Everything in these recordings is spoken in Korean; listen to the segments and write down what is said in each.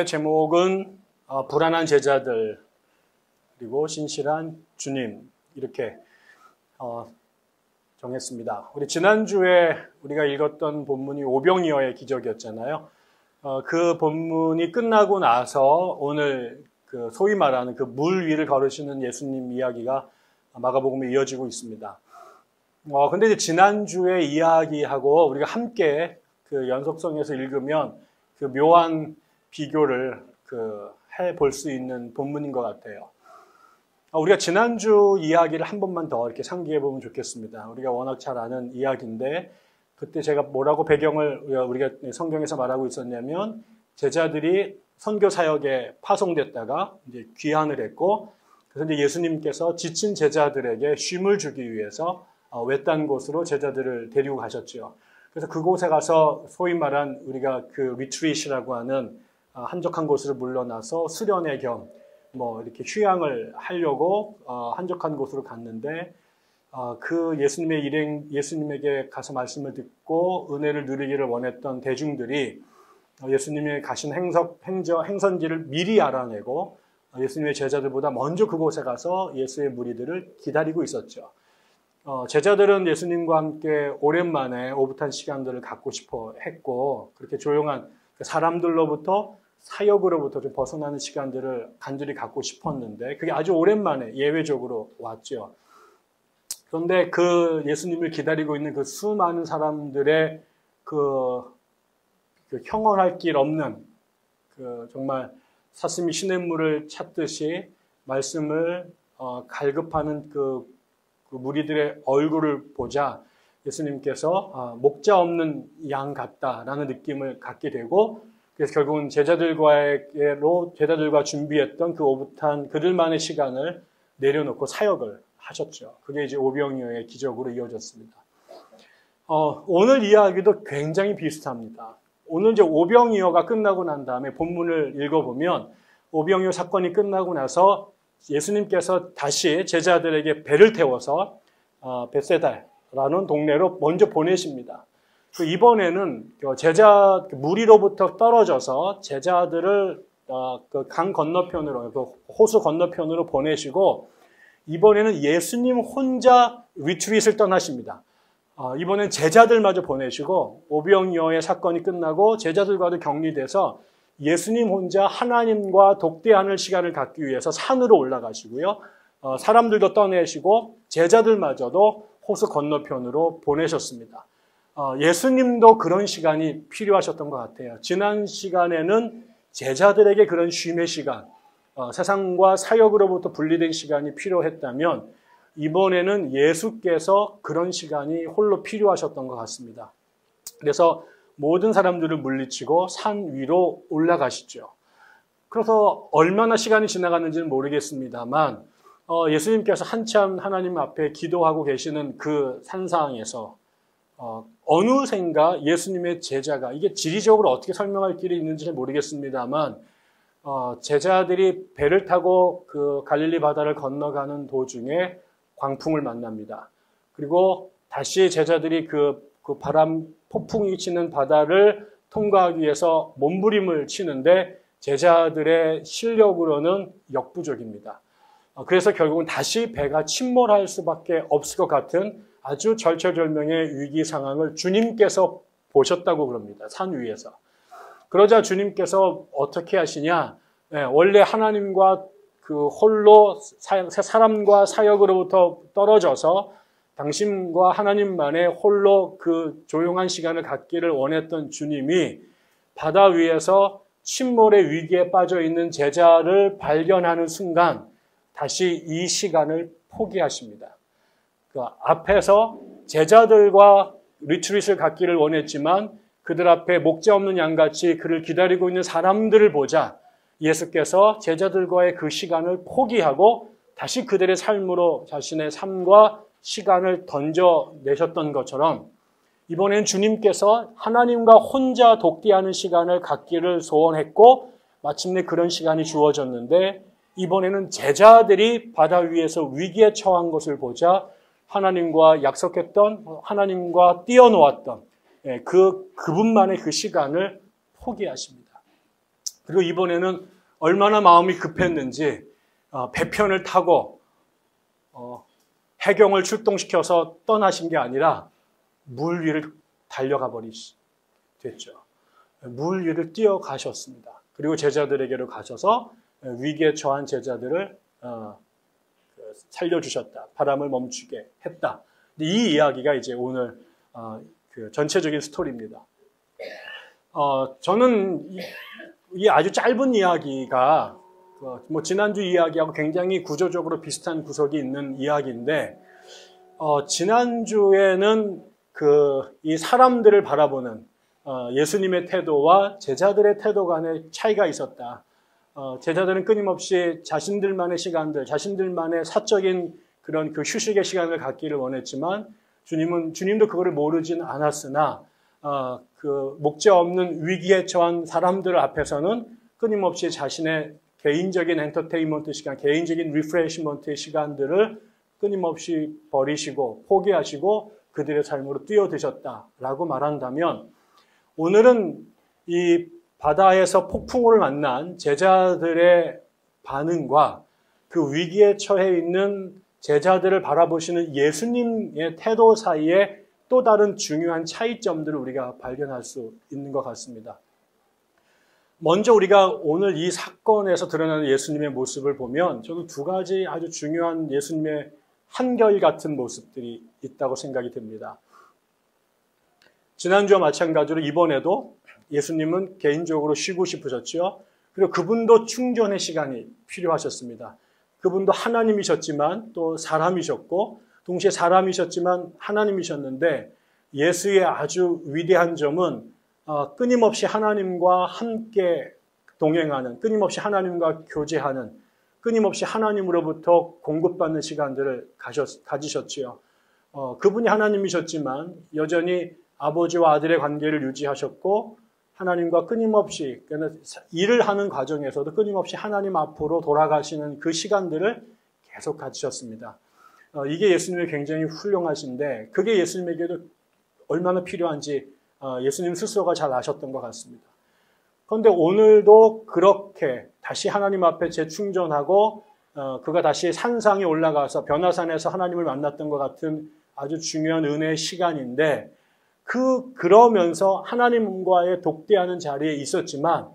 제목은 불안한 제자들 그리고 신실한 주님 이렇게 정했습니다. 우리 지난주에 우리가 읽었던 본문이 오병이어의 기적이었잖아요. 그 본문이 끝나고 나서 오늘 그 소위 말하는 그 물 위를 걸으시는 예수님 이야기가 마가복음에 이어지고 있습니다. 근데 이제 지난주에 이야기하고 우리가 함께 그 연속성에서 읽으면 그 묘한 비교를 해볼 수 있는 본문인 것 같아요. 우리가 지난주 이야기를 한 번만 더 이렇게 상기해 보면 좋겠습니다. 우리가 워낙 잘 아는 이야기인데 그때 제가 뭐라고 배경을 우리가 성경에서 말하고 있었냐면 제자들이 선교 사역에 파송됐다가 이제 귀환을 했고 그래서 이제 예수님께서 지친 제자들에게 쉼을 주기 위해서 외딴 곳으로 제자들을 데리고 가셨죠. 그래서 그곳에 가서 소위 말한 우리가 그 리트릿이라고 하는 한적한 곳으로 물러나서 수련회 겸 이렇게 휴양을 하려고 한적한 곳으로 갔는데 그 예수님에게 가서 말씀을 듣고 은혜를 누리기를 원했던 대중들이 예수님이 가신 행선지를 미리 알아내고 예수님의 제자들보다 먼저 그곳에 가서 예수의 무리들을 기다리고 있었죠. 제자들은 예수님과 함께 오랜만에 오붓한 시간들을 갖고 싶어 했고 그렇게 조용한 사람들로부터 사역으로부터 좀 벗어나는 시간들을 간절히 갖고 싶었는데 그게 아주 오랜만에 예외적으로 왔죠. 그런데 그 예수님을 기다리고 있는 그 수많은 사람들의 그 형언할 길 없는 정말 사슴이 시냇물을 찾듯이 말씀을 갈급하는 그 무리들의 얼굴을 보자 예수님께서 목자 없는 양 같다라는 느낌을 갖게 되고 그래서 결국은 제자들과 준비했던 그 오붓한 그들만의 시간을 내려놓고 사역을 하셨죠. 그게 이제 오병이어의 기적으로 이어졌습니다. 오늘 이야기도 굉장히 비슷합니다. 오늘 이제 오병이어가 끝나고 난 다음에 본문을 읽어보면 오병이어 사건이 끝나고 나서 예수님께서 다시 제자들에게 배를 태워서 벳세다라는 동네로 먼저 보내십니다. 이번에는 무리로부터 떨어져서 제자들을 강 건너편으로, 호수 건너편으로 보내시고 이번에는 예수님 혼자 리트릿을 떠나십니다. 이번엔 제자들마저 보내시고 오병이어의 사건이 끝나고 제자들과도 격리돼서 예수님 혼자 하나님과 독대하는 시간을 갖기 위해서 산으로 올라가시고요. 사람들도 떠내시고 제자들마저도 호수 건너편으로 보내셨습니다. 예수님도 그런 시간이 필요하셨던 것 같아요. 지난 시간에는 제자들에게 그런 쉼의 시간, 세상과 사역으로부터 분리된 시간이 필요했다면 이번에는 예수께서 그런 시간이 홀로 필요하셨던 것 같습니다. 그래서 모든 사람들을 물리치고 산 위로 올라가시죠. 그래서 얼마나 시간이 지나갔는지는 모르겠습니다만 예수님께서 한참 하나님 앞에 기도하고 계시는 그 산상에서 어느샌가 예수님의 제자가 이게 지리적으로 어떻게 설명할 길이 있는지 모르겠습니다만 제자들이 배를 타고 그 갈릴리 바다를 건너가는 도중에 광풍을 만납니다. 그리고 다시 제자들이 그 폭풍이 치는 바다를 통과하기 위해서 몸부림을 치는데 제자들의 실력으로는 역부족입니다. 그래서 결국은 다시 배가 침몰할 수밖에 없을 것 같은 아주 절체절명의 위기 상황을 주님께서 보셨다고 그럽니다. 산 위에서. 그러자 주님께서 어떻게 하시냐? 원래 하나님과 홀로 사람과 사역으로부터 떨어져서 당신과 하나님만의 홀로 그 조용한 시간을 갖기를 원했던 주님이 바다 위에서 침몰의 위기에 빠져 있는 제자를 발견하는 순간 다시 이 시간을 포기하십니다. 그 앞에서 제자들과 리트릿을 갖기를 원했지만 그들 앞에 목자 없는 양같이 그를 기다리고 있는 사람들을 보자 예수께서 제자들과의 그 시간을 포기하고 다시 그들의 삶으로 자신의 삶과 시간을 던져내셨던 것처럼 이번엔 주님께서 하나님과 혼자 독대하는 시간을 갖기를 소원했고 마침내 그런 시간이 주어졌는데 이번에는 제자들이 바다 위에서 위기에 처한 것을 보자 하나님과 약속했던 하나님과 띄워놓았던 그분만의 그 시간을 포기하십니다. 그리고 이번에는 얼마나 마음이 급했는지 배편을 타고 해경을 출동시켜서 떠나신 게 아니라 물 위를 달려가 됐죠. 물 위를 뛰어가셨습니다. 그리고 제자들에게로 가셔서 위기에 처한 제자들을 살려주셨다. 바람을 멈추게 했다. 이 이야기가 이제 오늘 그 전체적인 스토리입니다. 저는 이 아주 짧은 이야기가 뭐 지난주 이야기하고 굉장히 구조적으로 비슷한 구석이 있는 이야기인데 지난주에는 이 사람들을 바라보는 예수님의 태도와 제자들의 태도 간의 차이가 있었다. 제자들은 끊임없이 자신들만의 시간들, 자신들만의 사적인 그런 그 휴식의 시간을 갖기를 원했지만 주님도 그거를 모르진 않았으나 그 목재 없는 위기에 처한 사람들 앞에서는 끊임없이 자신의 개인적인 엔터테인먼트 시간, 개인적인 리프레시먼트의 시간들을 끊임없이 버리시고 포기하시고 그들의 삶으로 뛰어드셨다라고 말한다면 오늘은 이 바다에서 폭풍우를 만난 제자들의 반응과 그 위기에 처해 있는 제자들을 바라보시는 예수님의 태도 사이에 또 다른 중요한 차이점들을 우리가 발견할 수 있는 것 같습니다. 먼저 우리가 오늘 이 사건에서 드러나는 예수님의 모습을 보면 저는 두 가지 아주 중요한 예수님의 한결같은 모습들이 있다고 생각이 듭니다. 지난주와 마찬가지로 이번에도 예수님은 개인적으로 쉬고 싶으셨죠. 그리고 그분도 충전의 시간이 필요하셨습니다. 그분도 하나님이셨지만 또 사람이셨고 동시에 사람이셨지만 하나님이셨는데 예수의 아주 위대한 점은 끊임없이 하나님과 함께 동행하는, 끊임없이 하나님과 교제하는, 끊임없이 하나님으로부터 공급받는 시간들을 가지셨지요. 그분이 하나님이셨지만 여전히 아버지와 아들의 관계를 유지하셨고 하나님과 끊임없이 일을 하는 과정에서도 끊임없이 하나님 앞으로 돌아가시는 그 시간들을 계속 가지셨습니다. 이게 예수님이 굉장히 훌륭하신데 그게 예수님에게도 얼마나 필요한지 예수님 스스로가 잘 아셨던 것 같습니다. 그런데 오늘도 그렇게 다시 하나님 앞에 재충전하고 그가 다시 산상에 올라가서 변화산에서 하나님을 만났던 것 같은 아주 중요한 은혜의 시간인데 그러면서 하나님과의 독대하는 자리에 있었지만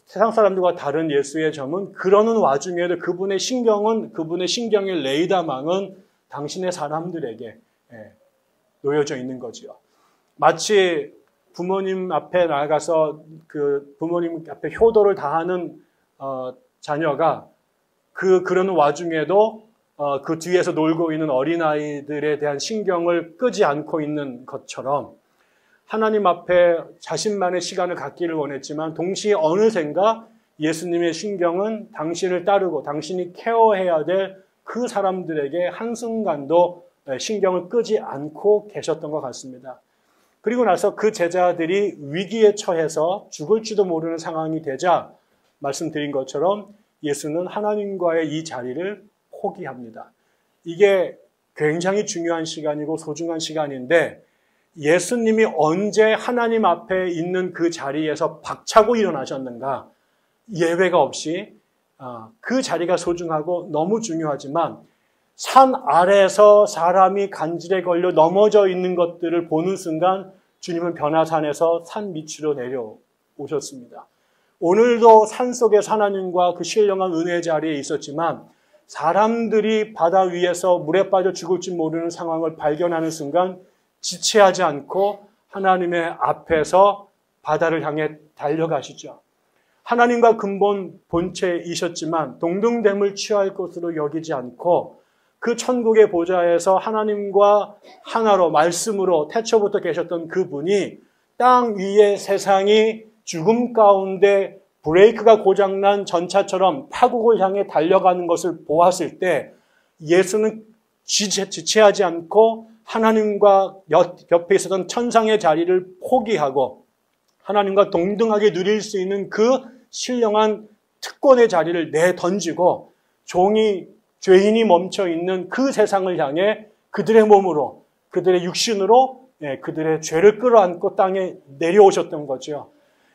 세상 사람들과 다른 예수의 점은 그러는 와중에도 그분의 신경의 레이더망은 당신의 사람들에게 놓여져 있는 거죠. 마치 부모님 앞에 나가서 그 부모님 앞에 효도를 다하는 자녀가 그러는 와중에도 그 뒤에서 놀고 있는 어린아이들에 대한 신경을 끄지 않고 있는 것처럼 하나님 앞에 자신만의 시간을 갖기를 원했지만 동시에 어느샌가 예수님의 신경은 당신을 따르고 당신이 케어해야 될 그 사람들에게 한순간도 신경을 끄지 않고 계셨던 것 같습니다. 그리고 나서 그 제자들이 위기에 처해서 죽을지도 모르는 상황이 되자 말씀드린 것처럼 예수는 하나님과의 이 자리를 포기합니다. 이게 굉장히 중요한 시간이고 소중한 시간인데 예수님이 언제 하나님 앞에 있는 그 자리에서 박차고 일어나셨는가? 예외가 없이 그 자리가 소중하고 너무 중요하지만 산 아래에서 사람이 간질에 걸려 넘어져 있는 것들을 보는 순간 주님은 변화산에서 산 밑으로 내려오셨습니다. 오늘도 산속에서 하나님과 그 신령한 은혜의 자리에 있었지만 사람들이 바다 위에서 물에 빠져 죽을지 모르는 상황을 발견하는 순간 지체하지 않고 하나님의 앞에서 바다를 향해 달려가시죠. 하나님과 근본 본체이셨지만 동등됨을 취할 것으로 여기지 않고 그 천국의 보좌에서 하나님과 하나로 말씀으로 태초부터 계셨던 그분이 땅 위의 세상이 죽음 가운데 브레이크가 고장난 전차처럼 파국을 향해 달려가는 것을 보았을 때 예수는 지체하지 않고 하나님과 옆에 있었던 천상의 자리를 포기하고 하나님과 동등하게 누릴 수 있는 그 신령한 특권의 자리를 내던지고 죄인이 멈춰있는 그 세상을 향해 그들의 몸으로 그들의 육신으로 그들의 죄를 끌어안고 땅에 내려오셨던 거죠.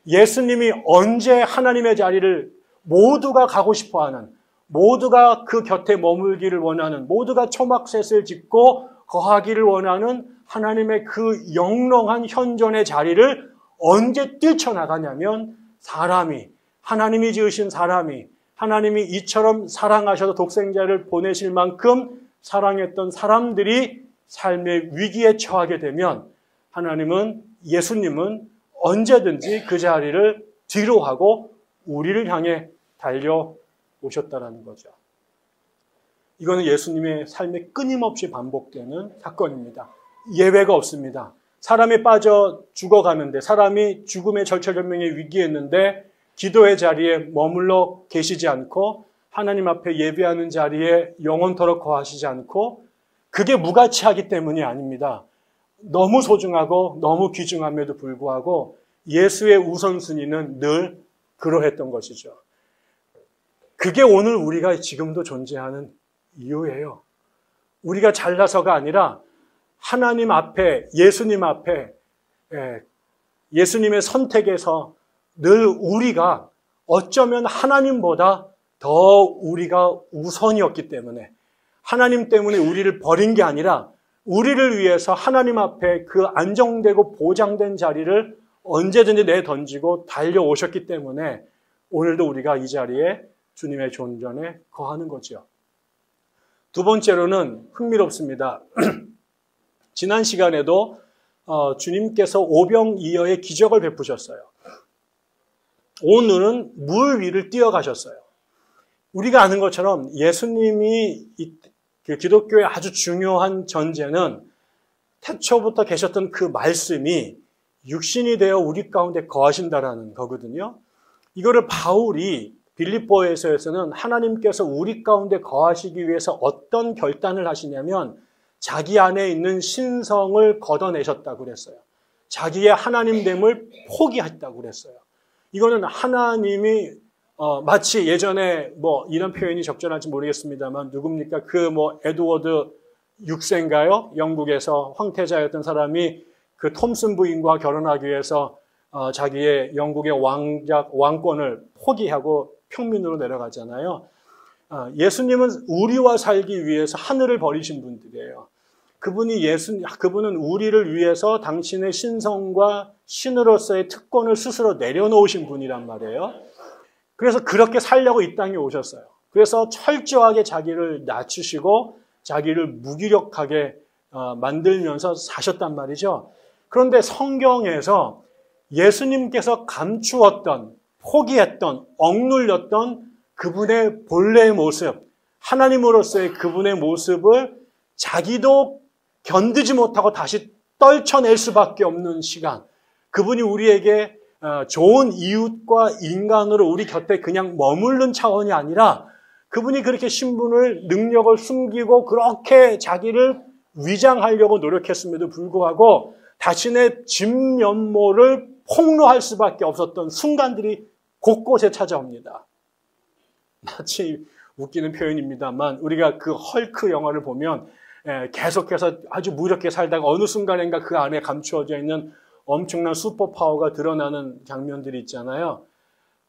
예수님이 언제 하나님의 자리를 모두가 가고 싶어하는, 모두가 그 곁에 머물기를 원하는, 모두가 초막셋을 짓고 거하기를 원하는 하나님의 그 영롱한 현존의 자리를 언제 뛰쳐나가냐면 사람이, 하나님이 지으신 사람이, 하나님이 이처럼 사랑하셔서 독생자를 보내실 만큼 사랑했던 사람들이 삶의 위기에 처하게 되면 하나님은, 예수님은 언제든지 그 자리를 뒤로 하고 우리를 향해 달려오셨다라는 거죠. 이거는 예수님의 삶에 끊임없이 반복되는 사건입니다. 예외가 없습니다. 사람이 빠져 죽어가는데, 사람이 죽음의 절체절명의 위기에 있는데 기도의 자리에 머물러 계시지 않고 하나님 앞에 예배하는 자리에 영원토록 거하시지 않고, 그게 무가치하기 때문이 아닙니다. 너무 소중하고 너무 귀중함에도 불구하고 예수의 우선순위는 늘 그러했던 것이죠. 그게 오늘 우리가 지금도 존재하는 이유예요. 우리가 잘나서가 아니라 하나님 앞에, 예수님 앞에, 예수님의 선택에서 늘 우리가 어쩌면 하나님보다 더 우리가 우선이었기 때문에, 하나님 때문에 우리를 버린 게 아니라 우리를 위해서 하나님 앞에 그 안정되고 보장된 자리를 언제든지 내던지고 달려오셨기 때문에 오늘도 우리가 이 자리에 주님의 존전에 거하는 거죠. 두 번째로는 흥미롭습니다. 지난 시간에도 주님께서 오병이어의 기적을 베푸셨어요. 오늘은 물 위를 뛰어가셨어요. 우리가 아는 것처럼 예수님이 그 기독교의 아주 중요한 전제는 태초부터 계셨던 그 말씀이 육신이 되어 우리 가운데 거하신다라는 거거든요. 이거를 바울이 빌립보에서는 하나님께서 우리 가운데 거하시기 위해서 어떤 결단을 하시냐면 자기 안에 있는 신성을 걷어내셨다고 그랬어요. 자기의 하나님됨을 포기했다고 그랬어요. 이거는 하나님이 마치 예전에 이런 표현이 적절한지 모르겠습니다만 누굽니까? 에드워드 6세인가요? 영국에서 황태자였던 사람이 그 톰슨 부인과 결혼하기 위해서 자기의 영국의 왕권을 포기하고 평민으로 내려가잖아요. 예수님은 우리와 살기 위해서 하늘을 버리신 분들이에요. 그분은 우리를 위해서 당신의 신성과 신으로서의 특권을 스스로 내려놓으신 분이란 말이에요. 그래서 그렇게 살려고 이 땅에 오셨어요. 그래서 철저하게 자기를 낮추시고 자기를 무기력하게 만들면서 사셨단 말이죠. 그런데 성경에서 예수님께서 감추었던, 포기했던, 억눌렸던 그분의 본래의 모습, 하나님으로서의 그분의 모습을 자기도 견디지 못하고 다시 떨쳐낼 수밖에 없는 시간, 그분이 우리에게 좋은 이웃과 인간으로 우리 곁에 그냥 머무르는 차원이 아니라 그분이 그렇게 신분을, 능력을 숨기고 그렇게 자기를 위장하려고 노력했음에도 불구하고 자신의 진면모를 폭로할 수밖에 없었던 순간들이 곳곳에 찾아옵니다. 마치 웃기는 표현입니다만 우리가 그 헐크 영화를 보면 계속해서 아주 무력하게 살다가 어느 순간인가 그 안에 감추어져 있는 엄청난 슈퍼파워가 드러나는 장면들이 있잖아요.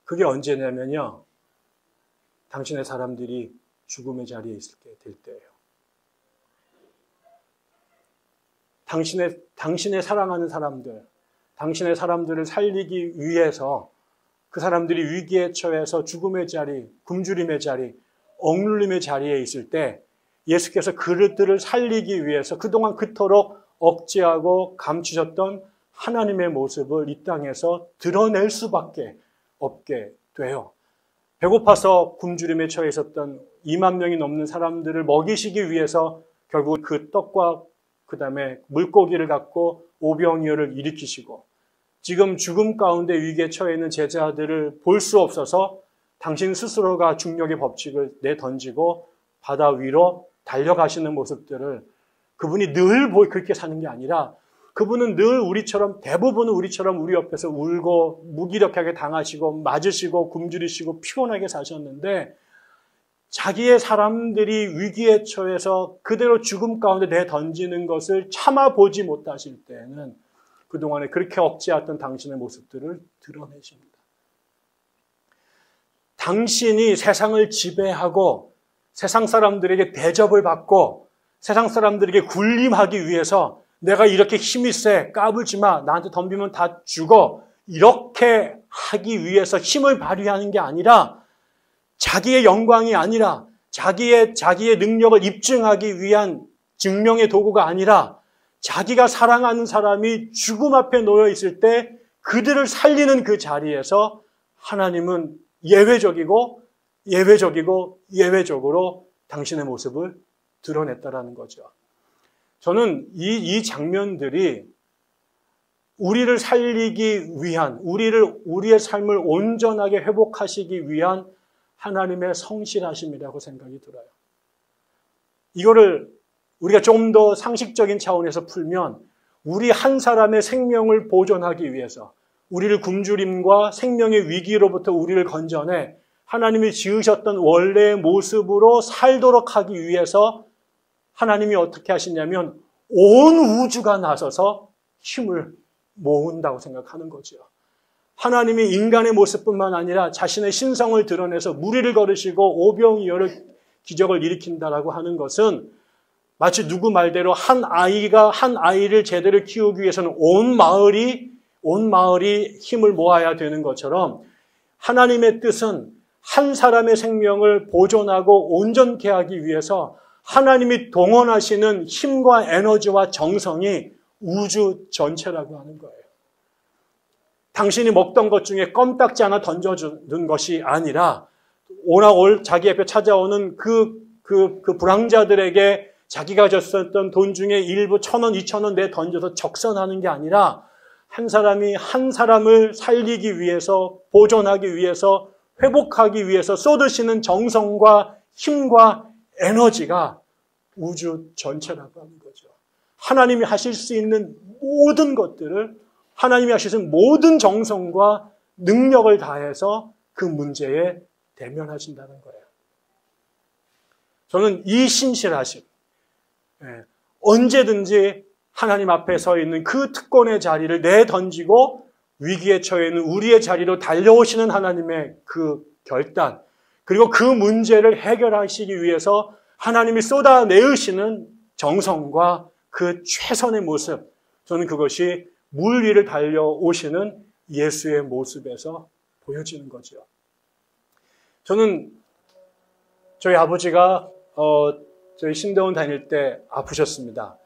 그게 언제냐면요, 당신의 사람들이 죽음의 자리에 있을 때 될 때예요. 당신의 사랑하는 사람들, 당신의 사람들을 살리기 위해서 그 사람들이 위기에 처해서 죽음의 자리, 굶주림의 자리, 억눌림의 자리에 있을 때 예수께서 그들을 살리기 위해서 그동안 그토록 억제하고 감추셨던 하나님의 모습을 이 땅에서 드러낼 수밖에 없게 돼요. 배고파서 굶주림에 처해 있었던 2만 명이 넘는 사람들을 먹이시기 위해서 결국 그 떡과 그 다음에 물고기를 갖고 오병이어를 일으키시고, 지금 죽음 가운데 위기에 처해 있는 제자들을 볼 수 없어서 당신 스스로가 중력의 법칙을 내던지고 바다 위로 달려가시는 모습들을, 그분이 늘 그렇게 사는 게 아니라 그분은 늘 우리처럼, 대부분은 우리처럼 우리 옆에서 울고 무기력하게 당하시고 맞으시고 굶주리시고 피곤하게 사셨는데, 자기의 사람들이 위기에 처해서 그대로 죽음 가운데 내던지는 것을 참아보지 못하실 때는 그동안에 그렇게 억제했던 당신의 모습들을 드러내십니다. 당신이 세상을 지배하고 세상 사람들에게 대접을 받고 세상 사람들에게 군림하기 위해서 내가 이렇게 힘이 세, 까불지 마, 나한테 덤비면 다 죽어, 이렇게 하기 위해서 힘을 발휘하는 게 아니라 자기의 영광이 아니라 자기의 능력을 입증하기 위한 증명의 도구가 아니라 자기가 사랑하는 사람이 죽음 앞에 놓여 있을 때 그들을 살리는 그 자리에서 하나님은 예외적으로 당신의 모습을 드러냈다라는 거죠. 저는 이 장면들이 우리를 살리기 위한, 우리의 삶을 온전하게 회복하시기 위한 하나님의 성실하심이라고 생각이 들어요. 이거를 우리가 좀 더 상식적인 차원에서 풀면 우리 한 사람의 생명을 보존하기 위해서 우리를 굶주림과 생명의 위기로부터 우리를 건져내 하나님이 지으셨던 원래의 모습으로 살도록 하기 위해서 하나님이 어떻게 하시냐면 온 우주가 나서서 힘을 모은다고 생각하는 거죠. 하나님이 인간의 모습뿐만 아니라 자신의 신성을 드러내서 무리를 걸으시고 오병이어를 기적을 일으킨다라고 하는 것은 마치 누구 말대로 한 아이를 제대로 키우기 위해서는 온 마을이 힘을 모아야 되는 것처럼 하나님의 뜻은 한 사람의 생명을 보존하고 온전케 하기 위해서 하나님이 동원하시는 힘과 에너지와 정성이 우주 전체라고 하는 거예요. 당신이 먹던 것 중에 껌딱지 하나 던져주는 것이 아니라 자기 앞에 찾아오는 그 불황자들에게 자기가 줬었던 돈 중에 일부 1,000원, 2,000원 내 던져서 적선하는 게 아니라 한 사람이 한 사람을 살리기 위해서, 보존하기 위해서, 회복하기 위해서 쏟으시는 정성과 힘과 에너지가 우주 전체라고 하는 거죠. 하나님이 하실 수 있는 모든 것들을 하나님이 하실 수 있는 모든 정성과 능력을 다해서 그 문제에 대면하신다는 거예요. 저는 이 신실하심, 언제든지 하나님 앞에 서 있는 그 특권의 자리를 내던지고 위기에 처해 있는 우리의 자리로 달려오시는 하나님의 그 결단, 그리고 그 문제를 해결하시기 위해서 하나님이 쏟아내으시는 정성과 그 최선의 모습, 저는 그것이 물 위를 달려오시는 예수의 모습에서 보여지는 거죠. 저는 저희 아버지가 저희 신대원 다닐 때 아프셨습니다.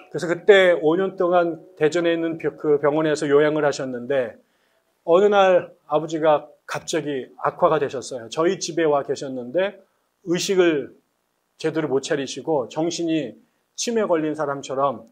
그래서 그때 5년 동안 대전에 있는 그 병원에서 요양을 하셨는데 어느 날 아버지가 갑자기 악화가 되셨어요. 저희 집에 와 계셨는데 의식을 제대로 못 차리시고 정신이 치매 걸린 사람처럼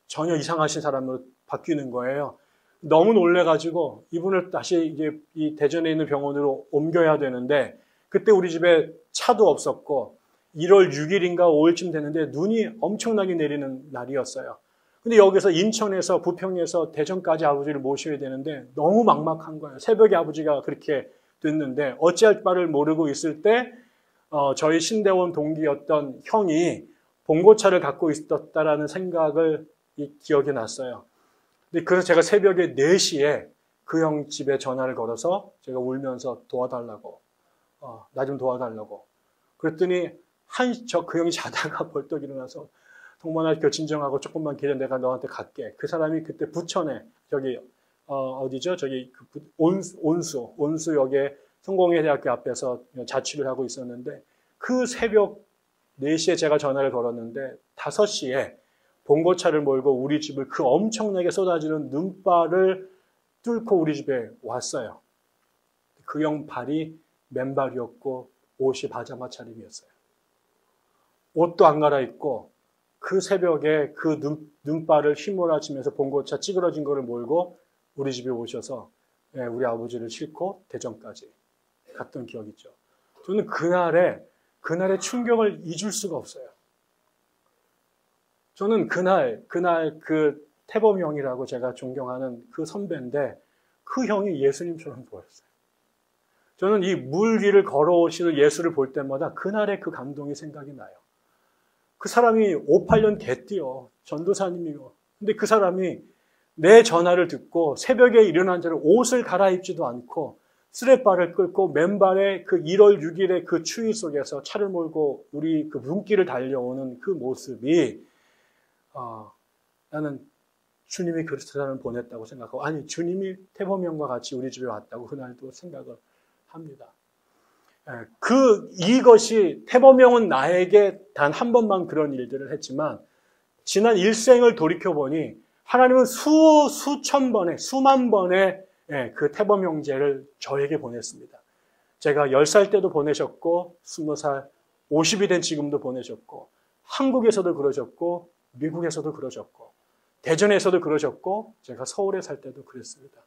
전혀 이상하신 사람으로 바뀌는 거예요. 너무 놀래가지고 이분을 다시 이제 이 대전에 있는 병원으로 옮겨야 되는데 그때 우리 집에 차도 없었고 1월 6일인가 5일쯤 됐는데 눈이 엄청나게 내리는 날이었어요. 근데 여기서 인천에서 부평에서 대전까지 아버지를 모셔야 되는데 너무 막막한 거예요. 새벽에 아버지가 그렇게 됐는데 어찌할 바를 모르고 있을 때 저희 신대원 동기였던 형이 봉고차를 갖고 있었다라는 생각을 기억이 났어요. 근데 그래서 제가 새벽에 4시에 그 형 집에 전화를 걸어서 제가 울면서 도와달라고, 나 좀 도와달라고. 그랬더니 그 형이 자다가 벌떡 일어나서 동만아 진정하고 조금만 기다려 내가 너한테 갈게. 그 사람이 그때 부천에 저기 어디죠? 저기 온수역에 성공회대학교 앞에서 자취를 하고 있었는데 그 새벽 4시에 제가 전화를 걸었는데 5시에 봉고차를 몰고 우리 집을 그 엄청나게 쏟아지는 눈발을 뚫고 우리 집에 왔어요. 그 형 발이 맨발이었고 옷이 파자마 차림이었어요. 옷도 안 갈아입고 그 새벽에 그 눈발을 휘몰아치면서 봉고차 찌그러진 거를 몰고 우리 집에 오셔서 우리 아버지를 싣고 대전까지 갔던 기억이 있죠. 저는 그날의 충격을 잊을 수가 없어요. 저는 그날 그 태범 형이라고 제가 존경하는 그 선배인데 그 형이 예수님처럼 보였어요. 저는 이 물 위를 걸어오시는 예수를 볼 때마다 그날의 그 감동이 생각이 나요. 그 사람이 5, 8년 개띠요. 전도사님이요. 근데 그 사람이 내 전화를 듣고 새벽에 일어난 자를 옷을 갈아입지도 않고 쓰레바를 끌고 맨발에 그 1월 6일의 그 추위 속에서 차를 몰고 우리 그 눈길을 달려오는 그 모습이 나는 주님이 그 사람을 보냈다고 생각하고, 아니 주님이 태범형과 같이 우리 집에 왔다고 그날도 생각을 합니다. 이것이 태범형은 나에게 단 한 번만 그런 일들을 했지만 지난 일생을 돌이켜보니 하나님은 수천 번의 수만 번의 그 태범형제를 저에게 보냈습니다. 제가 10살 때도 보내셨고 20살, 50이 된 지금도 보내셨고 한국에서도 그러셨고 미국에서도 그러셨고 대전에서도 그러셨고 제가 서울에 살 때도 그랬습니다.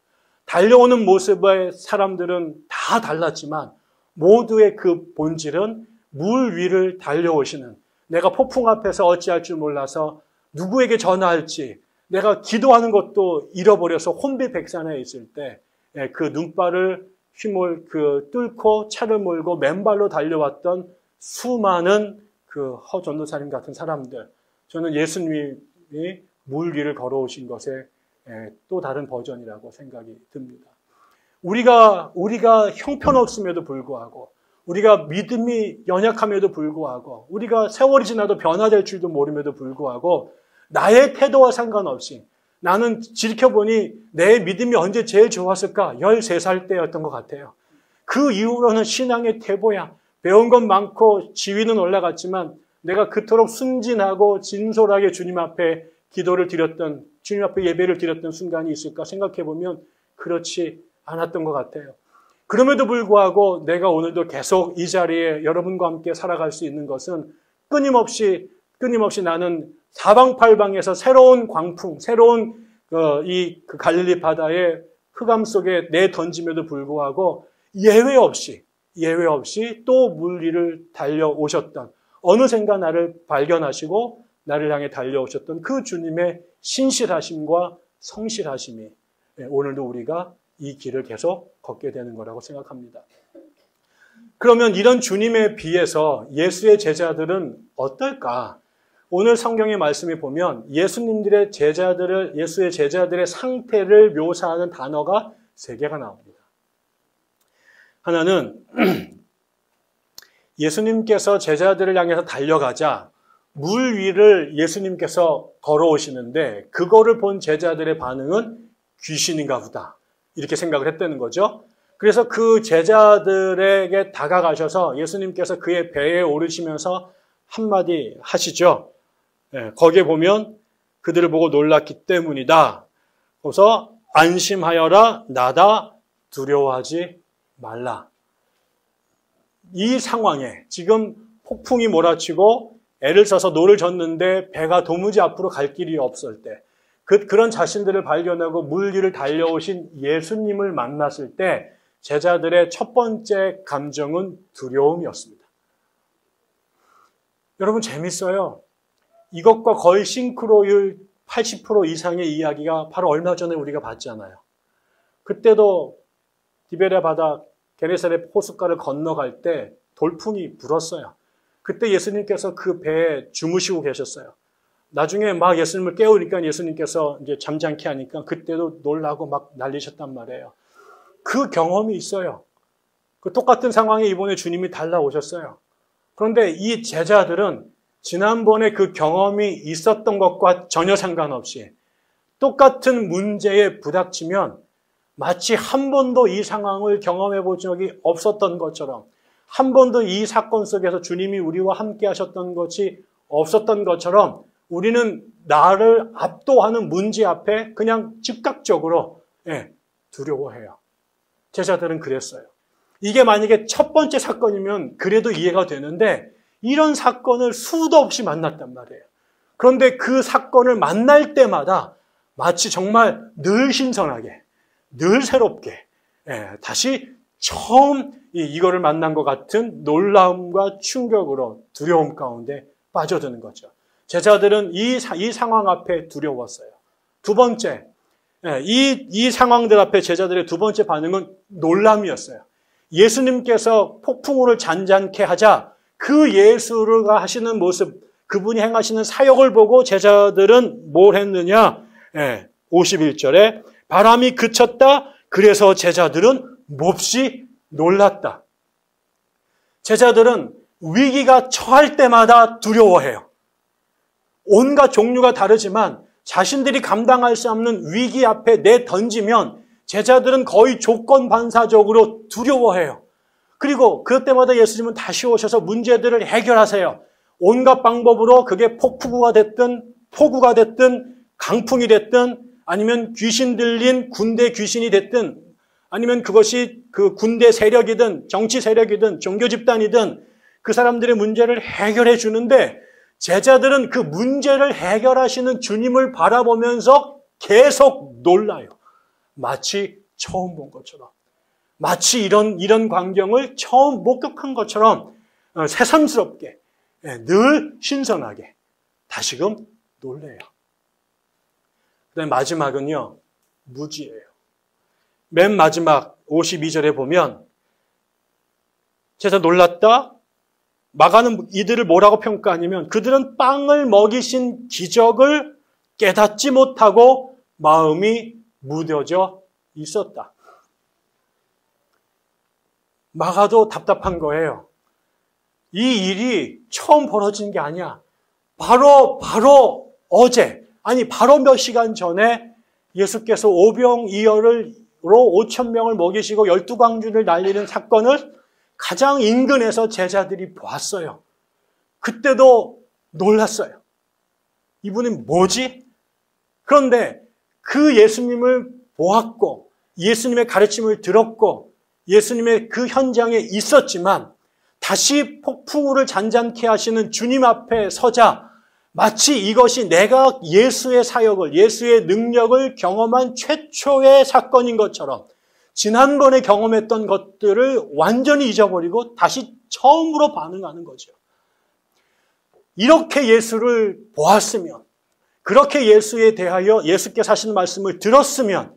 달려오는 모습의 사람들은 다 달랐지만 모두의 그 본질은 물 위를 달려오시는, 내가 폭풍 앞에서 어찌할 줄 몰라서 누구에게 전화할지 내가 기도하는 것도 잃어버려서 혼비백산에 있을 때 그 눈발을 뚫고 차를 몰고 맨발로 달려왔던 수많은 그 전도사님 같은 사람들, 저는 예수님이 물 위를 걸어오신 것의 또 다른 버전이라고 생각이 듭니다. 우리가 형편없음에도 불구하고, 우리가 믿음이 연약함에도 불구하고, 우리가 세월이 지나도 변화될 줄도 모름에도 불구하고 나의 태도와 상관없이, 나는 지켜보니 내 믿음이 언제 제일 좋았을까? 13살 때였던 것 같아요. 그 이후로는 신앙의 태보야. 배운 건 많고 지위는 올라갔지만 내가 그토록 순진하고 진솔하게 주님 앞에 기도를 드렸던, 주님 앞에 예배를 드렸던 순간이 있을까 생각해보면 그렇지 않았던 것 같아요. 그럼에도 불구하고 내가 오늘도 계속 이 자리에 여러분과 함께 살아갈 수 있는 것은 끊임없이 나는 사방팔방에서 새로운 광풍, 새로운 이 갈릴리 바다의 흑암 속에 내던짐에도 불구하고 예외 없이 또 물 위를 달려오셨던, 어느샌가 나를 발견하시고 나를 향해 달려오셨던 그 주님의 신실하심과 성실하심이 오늘도 우리가 이 길을 계속 걷게 되는 거라고 생각합니다. 그러면 이런 주님에 비해서 예수의 제자들은 어떨까? 오늘 성경의 말씀에 보면 예수의 제자들의 상태를 묘사하는 단어가 3개가 나옵니다. 하나는 예수님께서 제자들을 향해서 달려가자 물 위를 예수님께서 걸어오시는데 그거를 본 제자들의 반응은 귀신인가 보다, 이렇게 생각을 했다는 거죠. 그래서 그 제자들에게 다가가셔서 예수님께서 그의 배에 오르시면서 한마디 하시죠. 거기에 보면 그들을 보고 놀랐기 때문이다. 그래서 안심하여라, 나다, 두려워하지 말라. 이 상황에 지금 폭풍이 몰아치고 애를 써서 노를 젓는데 배가 도무지 앞으로 갈 길이 없을 때, 그런 자신들을 발견하고 물 위를 달려오신 예수님을 만났을 때 제자들의 첫 번째 감정은 두려움이었습니다. 여러분 재밌어요. 이것과 거의 싱크로율 80% 이상의 이야기가 바로 얼마 전에 우리가 봤잖아요. 그때도 디베랴 바다 게네사렛 호숫가를 건너갈 때 돌풍이 불었어요. 그때 예수님께서 그 배에 주무시고 계셨어요. 나중에 막 예수님을 깨우니까 예수님께서 이제 잠잠케 하니까 그때도 놀라고 막 난리셨단 말이에요. 그 경험이 있어요. 그 똑같은 상황에 이번에 주님이 달라오셨어요. 그런데 이 제자들은 지난번에 그 경험이 있었던 것과 전혀 상관없이 똑같은 문제에 부닥치면 마치 한 번도 이 상황을 경험해 본 적이 없었던 것처럼, 한 번도 이 사건 속에서 주님이 우리와 함께 하셨던 것이 없었던 것처럼 우리는 나를 압도하는 문제 앞에 그냥 즉각적으로 두려워해요. 제자들은 그랬어요. 이게 만약에 첫 번째 사건이면 그래도 이해가 되는데 이런 사건을 수도 없이 만났단 말이에요. 그런데 그 사건을 만날 때마다 마치 정말 늘 신선하게, 늘 새롭게 다시 처음 이거를 만난 것 같은 놀라움과 충격으로 두려움 가운데 빠져드는 거죠. 제자들은 이 상황 앞에 두려웠어요. 두 번째, 이 상황들 앞에 제자들의 두 번째 반응은 놀람이었어요. 예수님께서 폭풍우를 잔잔케 하자 그 예수가 하시는 모습, 그분이 행하시는 사역을 보고 제자들은 뭘 했느냐? 51절에 바람이 그쳤다. 그래서 제자들은 몹시 놀랐다. 제자들은 위기가 처할 때마다 두려워해요. 온갖 종류가 다르지만 자신들이 감당할 수 없는 위기 앞에 내던지면 제자들은 거의 조건반사적으로 두려워해요. 그리고 그럴 때마다 예수님은 다시 오셔서 문제들을 해결하세요. 온갖 방법으로 그게 폭풍우가 됐든 폭우가 됐든 강풍이 됐든 아니면 귀신 들린 군대 귀신이 됐든 아니면 그것이 그 군대 세력이든 정치 세력이든 종교 집단이든 그 사람들의 문제를 해결해 주는데 제자들은 그 문제를 해결하시는 주님을 바라보면서 계속 놀라요. 마치 처음 본 것처럼. 마치 이런 광경을 처음 목격한 것처럼 새삼스럽게 늘 신선하게 다시금 놀래요. 그다음에 마지막은요. 무지예요. 맨 마지막 52절에 보면 제자 놀랐다. 마가는 이들을 뭐라고 평가하냐면 그들은 빵을 먹이신 기적을 깨닫지 못하고 마음이 무뎌져 있었다. 마가도 답답한 거예요. 이 일이 처음 벌어진 게 아니야. 바로 어제, 아니 바로 몇 시간 전에 예수께서 오병이어로 5,000명을 먹이시고 12광주를 날리는 사건을 가장 인근에서 제자들이 보았어요. 그때도 놀랐어요. 이분이 뭐지? 그런데 그 예수님을 보았고 예수님의 가르침을 들었고 예수님의 그 현장에 있었지만 다시 폭풍우를 잔잔케 하시는 주님 앞에 서자 마치 이것이 내가 예수의 사역을, 예수의 능력을 경험한 최초의 사건인 것처럼 지난번에 경험했던 것들을 완전히 잊어버리고 다시 처음으로 반응하는 거죠. 이렇게 예수를 보았으면, 그렇게 예수에 대하여 예수께서 하시는 말씀을 들었으면,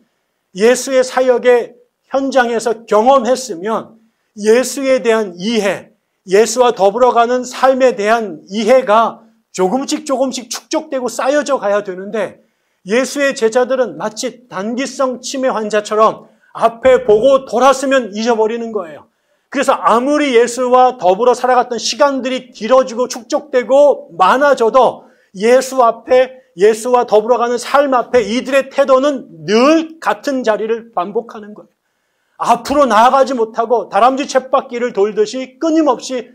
예수의 사역의 현장에서 경험했으면 예수에 대한 이해, 예수와 더불어가는 삶에 대한 이해가 조금씩 축적되고 쌓여져 가야 되는데 예수의 제자들은 마치 단기성 치매 환자처럼 앞에 보고 돌았으면 잊어버리는 거예요. 그래서 아무리 예수와 더불어 살아갔던 시간들이 길어지고 축적되고 많아져도 예수 앞에, 예수와 더불어가는 삶 앞에 이들의 태도는 늘 같은 자리를 반복하는 거예요. 앞으로 나아가지 못하고 다람쥐 쳇바퀴를 돌듯이 끊임없이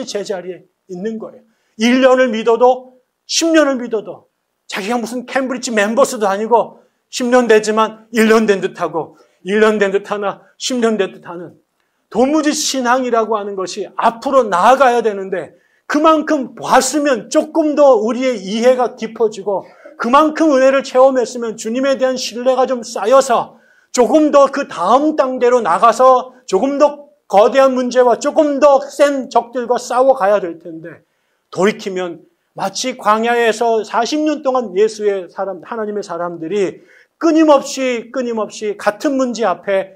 제자리에 있는 거예요. 1년을 믿어도 10년을 믿어도 자기가 무슨 캠브리지 멤버스도 아니고 10년 되지만 1년 된 듯하고 1년 된 듯하나 10년 된 듯하는 도무지 신앙이라고 하는 것이 앞으로 나아가야 되는데 그만큼 봤으면 조금 더 우리의 이해가 깊어지고 그만큼 은혜를 체험했으면 주님에 대한 신뢰가 좀 쌓여서 조금 더 그 다음 단계로 나가서 조금 더 거대한 문제와 조금 더 센 적들과 싸워가야 될 텐데 돌이키면 마치 광야에서 40년 동안 예수의 사람, 하나님의 사람들이 끊임없이 같은 문제 앞에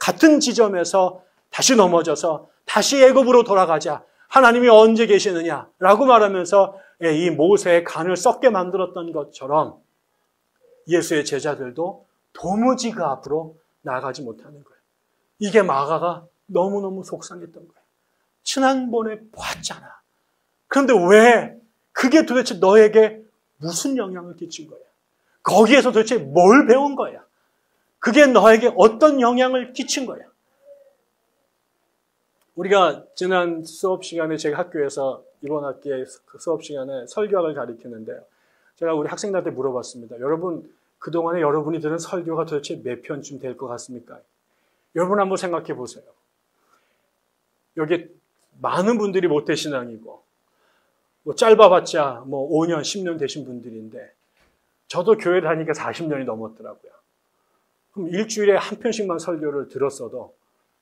같은 지점에서 다시 넘어져서 다시 애굽으로 돌아가자. 하나님이 언제 계시느냐라고 말하면서 이 모세의 간을 썩게 만들었던 것처럼 예수의 제자들도 도무지 그 앞으로 나아가지 못하는 거예요. 이게 마가가 너무너무 속상했던 거예요. 지난번에 보았잖아. 그런데 왜 그게 도대체 너에게 무슨 영향을 끼친 거야? 거기에서 도대체 뭘 배운 거야? 그게 너에게 어떤 영향을 끼친 거야? 우리가 지난 수업 시간에 제가 학교에서 이번 학기에 수업 시간에 설교학을 가르치는데요. 제가 우리 학생들한테 물어봤습니다. 여러분 그동안에 여러분이 들은 설교가 도대체 몇 편쯤 될 것 같습니까? 여러분 한번 생각해 보세요. 여기 많은 분들이 모태신앙이고 뭐 짧아봤자 뭐 5년, 10년 되신 분들인데 저도 교회 다니니까 40년이 넘었더라고요. 그럼 일주일에 한 편씩만 설교를 들었어도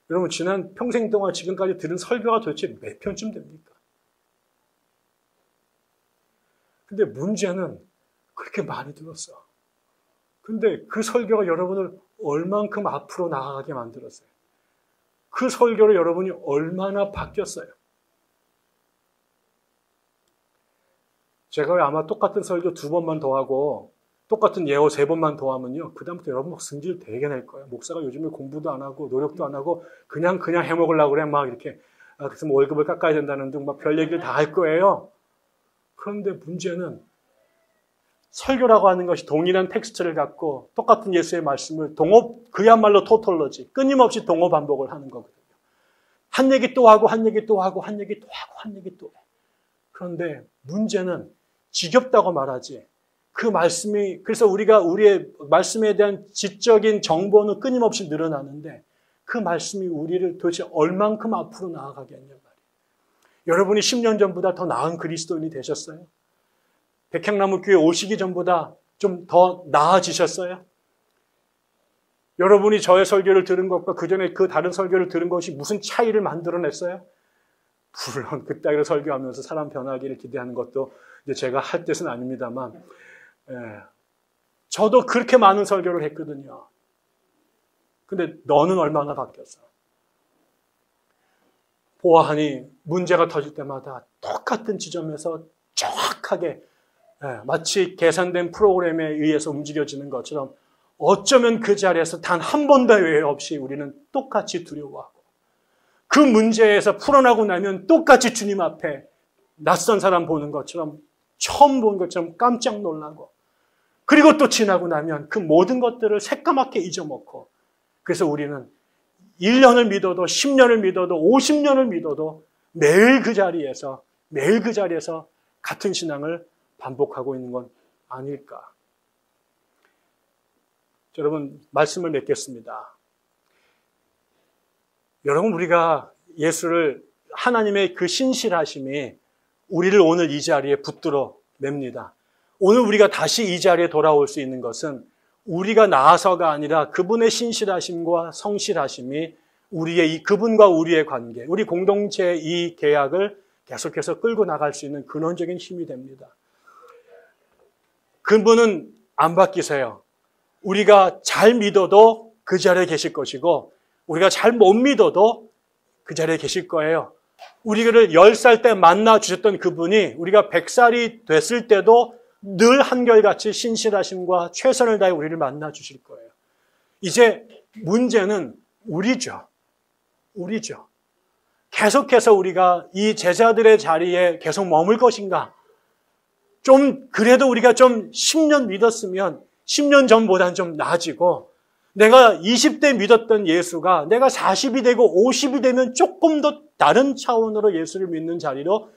여러분 지난 평생 동안 지금까지 들은 설교가 도대체 몇 편쯤 됩니까? 근데 문제는 그렇게 많이 들었어. 근데 그 설교가 여러분을 얼만큼 앞으로 나아가게 만들었어요. 그 설교로 여러분이 얼마나 바뀌었어요. 제가 아마 똑같은 설교 2번만 더 하고 똑같은 예호 3번만 더 하면요, 그다음부터 여러분 막 승질 되게 낼 거예요. 목사가 요즘에 공부도 안 하고 노력도 안 하고 그냥 해먹으려고 그래. 막 이렇게 그래서 뭐 월급을 깎아야 된다는 등 막 별 얘기를 다 할 거예요. 그런데 문제는 설교라고 하는 것이 동일한 텍스트를 갖고 똑같은 예수의 말씀을 그야말로 토톨로지, 끊임없이 동호 반복을 하는 거거든요. 한 얘기 또 하고 한 얘기 또 하고 한 얘기 또 하고 한 얘기 또 해. 그런데 문제는 지겹다고 말하지. 그 말씀이, 그래서 우리가 우리의 말씀에 대한 지적인 정보는 끊임없이 늘어나는데 그 말씀이 우리를 도대체 얼만큼 앞으로 나아가겠냐 말이에요. 여러분이 10년 전보다 더 나은 그리스도인이 되셨어요? 백향나무 교회 오시기 전보다 좀 더 나아지셨어요? 여러분이 저의 설교를 들은 것과 그 전에 그 다른 설교를 들은 것이 무슨 차이를 만들어냈어요? 물론 그따위로 설교하면서 사람 변하기를 기대하는 것도 이제 제가 할 뜻은 아닙니다만, 저도 그렇게 많은 설교를 했거든요. 근데 너는 얼마나 바뀌었어? 보아하니 문제가 터질 때마다 똑같은 지점에서 정확하게 마치 계산된 프로그램에 의해서 움직여지는 것처럼 어쩌면 그 자리에서 단 한 번도 외회 없이 우리는 똑같이 두려워하고 그 문제에서 풀어나고 나면 똑같이 주님 앞에 낯선 사람 보는 것처럼 처음 본 것처럼 깜짝 놀라고 그리고 또 지나고 나면 그 모든 것들을 새까맣게 잊어먹고 그래서 우리는 1년을 믿어도 10년을 믿어도 50년을 믿어도 매일 그 자리에서 같은 신앙을 반복하고 있는 건 아닐까. 여러분 말씀을 맺겠습니다. 여러분 우리가 예수를 하나님의 그 신실하심이 우리를 오늘 이 자리에 붙들어 맵니다. 오늘 우리가 다시 이 자리에 돌아올 수 있는 것은 우리가 나아서가 아니라 그분의 신실하심과 성실하심이 그분과 우리의 관계, 우리 공동체의 이 계약을 계속해서 끌고 나갈 수 있는 근원적인 힘이 됩니다. 그분은 안 바뀌세요. 우리가 잘 믿어도 그 자리에 계실 것이고 우리가 잘 못 믿어도 그 자리에 계실 거예요. 우리를 10살 때 만나 주셨던 그분이 우리가 100살이 됐을 때도 늘 한결같이 신실하심과 최선을 다해 우리를 만나 주실 거예요. 이제 문제는 우리죠. 계속해서 우리가 이 제자들의 자리에 계속 머물 것인가? 그래도 우리가 좀 10년 믿었으면 10년 전보다는 좀 나아지고 내가 20대 믿었던 예수가 내가 40이 되고 50이 되면 조금 더 다른 차원으로 예수를 믿는 자리로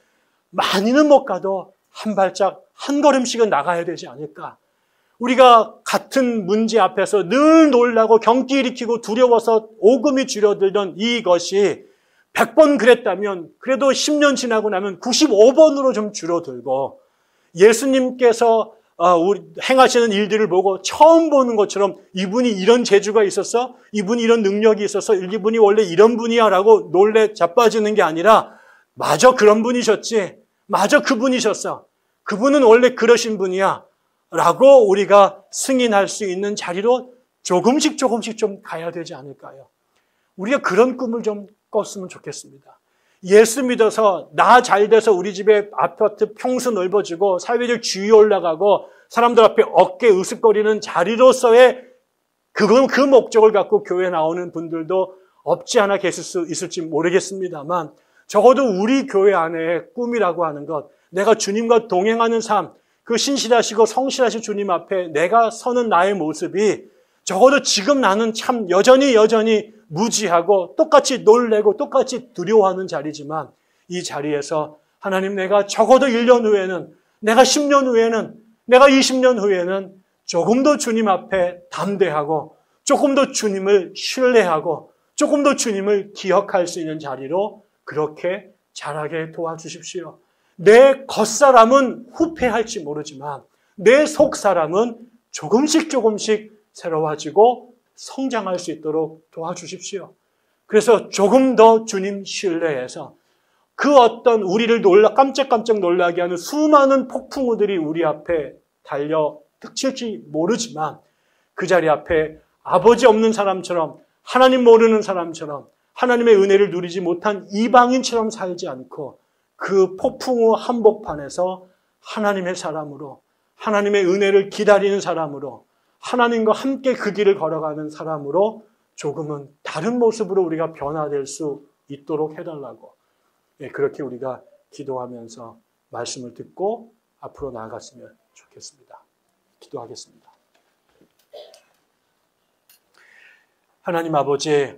많이는 못 가도 한 발짝, 한 걸음씩은 나가야 되지 않을까. 우리가 같은 문제 앞에서 늘 놀라고 경기 일으키고 두려워서 오금이 줄어들던 이것이 100번 그랬다면 그래도 10년 지나고 나면 95번으로 좀 줄어들고 예수님께서 행하시는 일들을 보고 처음 보는 것처럼 이분이 이런 재주가 있었어? 이분이 이런 능력이 있었어? 이분이 원래 이런 분이야? 라고 놀래 자빠지는 게 아니라 마저 그런 분이셨지. 마저 그분이셨어. 그분은 원래 그러신 분이야. 라고 우리가 승인할 수 있는 자리로 조금씩 좀 가야 되지 않을까요? 우리가 그런 꿈을 좀 꿨으면 좋겠습니다. 예수 믿어서 나 잘 돼서 우리 집에 아파트 평수 넓어지고 사회적 지위 올라가고 사람들 앞에 어깨 으쓱거리는 자리로서의 그 목적을 갖고 교회에 나오는 분들도 없지 않아 계실 수 있을지 모르겠습니다만 적어도 우리 교회 안에 꿈이라고 하는 것, 내가 주님과 동행하는 삶, 그 신실하시고 성실하신 주님 앞에 내가 서는 나의 모습이 적어도 지금 나는 참 여전히 무지하고 똑같이 놀래고 똑같이 두려워하는 자리지만 이 자리에서 하나님 내가 적어도 1년 후에는 내가 10년 후에는 내가 20년 후에는 조금 더 주님 앞에 담대하고 조금 더 주님을 신뢰하고 조금 더 주님을 기억할 수 있는 자리로 그렇게 자라게 도와주십시오. 내 겉사람은 후패할지 모르지만 내 속사람은 조금씩 새로워지고 성장할 수 있도록 도와주십시오. 그래서 조금 더 주님 신뢰해서 그 어떤 우리를 깜짝깜짝 놀라게 하는 수많은 폭풍우들이 우리 앞에 달려 닥칠지 모르지만 그 자리 앞에 아버지 없는 사람처럼 하나님 모르는 사람처럼 하나님의 은혜를 누리지 못한 이방인처럼 살지 않고 그 폭풍우 한복판에서 하나님의 사람으로 하나님의 은혜를 기다리는 사람으로, 하나님과 함께 그 길을 걸어가는 사람으로 조금은 다른 모습으로 우리가 변화될 수 있도록 해달라고, 그렇게 우리가 기도하면서 말씀을 듣고 앞으로 나아갔으면 좋겠습니다. 기도하겠습니다. 하나님 아버지,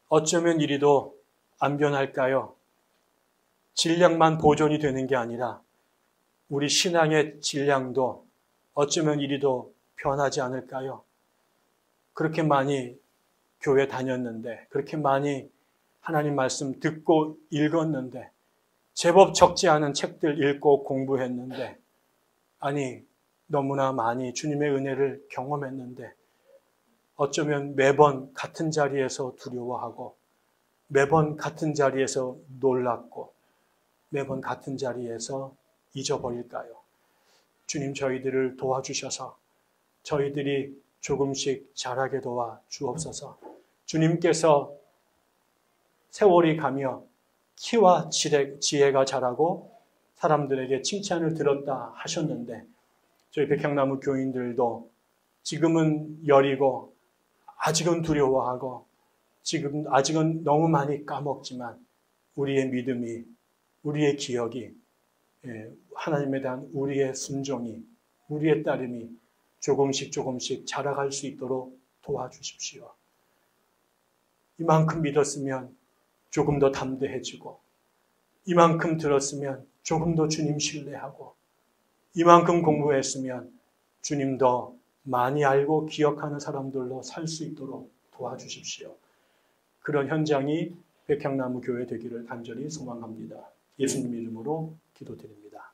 어쩌면 이리도 안 변할까요? 질량만 보존이 되는 게 아니라 우리 신앙의 질량도 어쩌면 이리도 변하지 않을까요? 그렇게 많이 교회 다녔는데, 그렇게 많이 하나님 말씀 듣고 읽었는데, 제법 적지 않은 책들 읽고 공부했는데, 아니 너무나 많이 주님의 은혜를 경험했는데 어쩌면 매번 같은 자리에서 두려워하고, 매번 같은 자리에서 놀랐고, 매번 같은 자리에서 잊어버릴까요? 주님, 저희들을 도와주셔서 저희들이 조금씩 자라게 도와 주옵소서. 주님께서 세월이 가며 키와 지혜가 자라고 사람들에게 칭찬을 들었다 하셨는데, 저희 백향나무 교인들도 지금은 여리고 아직은 두려워하고 아직은 너무 많이 까먹지만 우리의 믿음이, 우리의 기억이, 하나님에 대한 우리의 순종이, 우리의 따름이 조금씩 자라갈 수 있도록 도와주십시오. 이만큼 믿었으면 조금 더 담대해지고, 이만큼 들었으면 조금 더 주님 신뢰하고, 이만큼 공부했으면 주님 더 많이 알고 기억하는 사람들로 살 수 있도록 도와주십시오. 그런 현장이 백향나무 교회 되기를 간절히 소망합니다. 예수님 이름으로 기도드립니다.